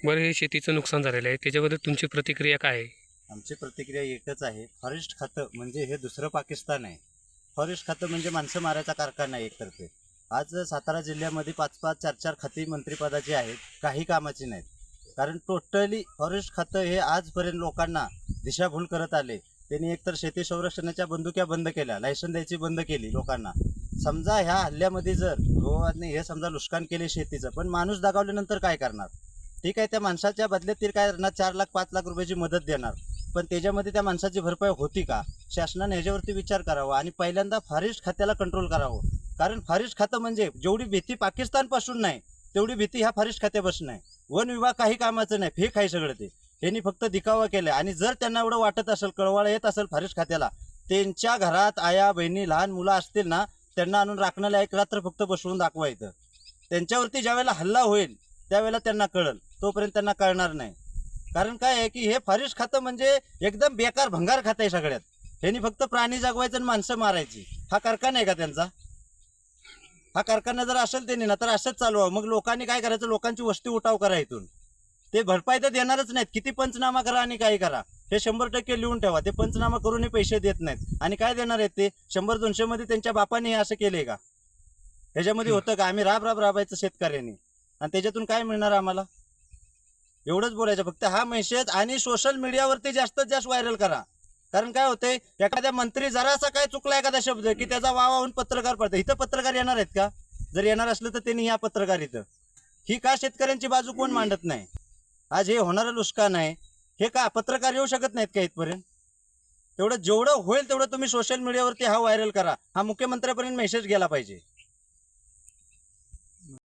बरं, हे शेतीचं नुकसान झालेलं आहे, त्याच्याबद्दल तुमची प्रतिक्रिया काय आहे? आमची प्रतिक्रिया एकच आहे. फॉरेस्ट खातं म्हणजे हे दुसरं पाकिस्तान आहे. फॉरेस्ट खातं म्हणजे माणसं मारायचा कारखाना आहे एकतर्फे. आज सातारा जिल्ह्यामध्ये 5-5, 4-4 खाती मंत्रिपदाची आहेत, काही कामाची नाहीत. कारण टोटली फॉरेस्ट खातं हे आजपर्यंत लोकांना दिशाभूल करत आले. त्यांनी एकतर शेती संरक्षणाच्या बंदुक्या बंद केल्या, लायसन द्यायची बंद केली लोकांना. समजा ह्या हल्ल्यामध्ये जर गोवाने हे समजा नुकसान केले शेतीचं, पण माणूस दगावल्यानंतर काय करणार? ठीक आहे, त्या माणसाच्या बदल्यात ते काय करणार, 4 लाख 5 लाख रुपयाची मदत देणार. पण त्याच्यामध्ये त्या माणसाची भरपाई होती का? शासनाने ह्याच्यावरती विचार करावा आणि पहिल्यांदा फॉरेस्ट खात्याला कंट्रोल करावं. कारण फॉरेस्ट खातं म्हणजे जेवढी भीती पाकिस्तानपासून नाही, तेवढी भीती ह्या फॉरेस्ट खात्यापासून आहे. वन विभाग काही कामाचं नाही, फेक आहे सगळं ते. त्यांनी फक्त दिखावा केला आणि जर त्यांना एवढं वाटत असेल, कळवळा येत असेल फॉरेस्ट खात्याला, त्यांच्या घरात आया बहिणी लहान मुलं असतील ना, त्यांना आणून राखण्याला एक रात्र फक्त बसवून दाखवायचं. त्यांच्यावरती ज्यावेळेला हल्ला होईल त्यावेळेला त्यांना कळल, तोपर्यंत त्यांना कळणार नाही. कारण काय आहे की हे फॉरेस्ट खातं म्हणजे एकदम बेकार भंगार खातं आहे सगळ्यात. ह्यांनी फक्त प्राणी जगवायचं आणि माणसं मारायची. हा कारखाना आहे का त्यांचा? हा कारखाना जर असेल त्यांनी ना, तर असंच चालू आहे. मग लोकांनी काय करायचं, लोकांची वस्ती उठाव करा इथून. ते भरपाई तर देणारच नाहीत. किती पंचनामा करा आणि काही करा, हे 100% लिहून ठेवा. ते पंचनामा करूनही पैसे देत नाहीत आणि काय देणार आहेत ते? 100-200 मध्ये त्यांच्या बापाने हे असं केलंय का? ह्याच्यामध्ये होतं का? आम्ही राब राबायचं शेतकऱ्यांनी आणि त्याच्यातून काय मिळणार आम्हाला? एवढंच बोलायचं फक्त. हा मेसेज आणि सोशल मीडियावरती जास्तीत जास्त व्हायरल करा. कारण काय होतंय, एखाद्या मंत्री जरासा काय चुकला एखादा शब्द की त्याचा वावा होऊन पत्रकार पडतं. इथं पत्रकार येणार आहेत का? जर येणार असलं तर त्यांनी या पत्रकार इथं ही का शेतकऱ्यांची बाजू कोण मांडत नाही? आज हे होणारं नुकसान आहे, हे का पत्रकार येऊ शकत नाहीत का इथपर्यंत? तेवढं जेवढं होईल तेवढं तुम्ही सोशल मीडियावरती हा व्हायरल करा. हा मुख्यमंत्र्यापर्यंत मेसेज गेला पाहिजे.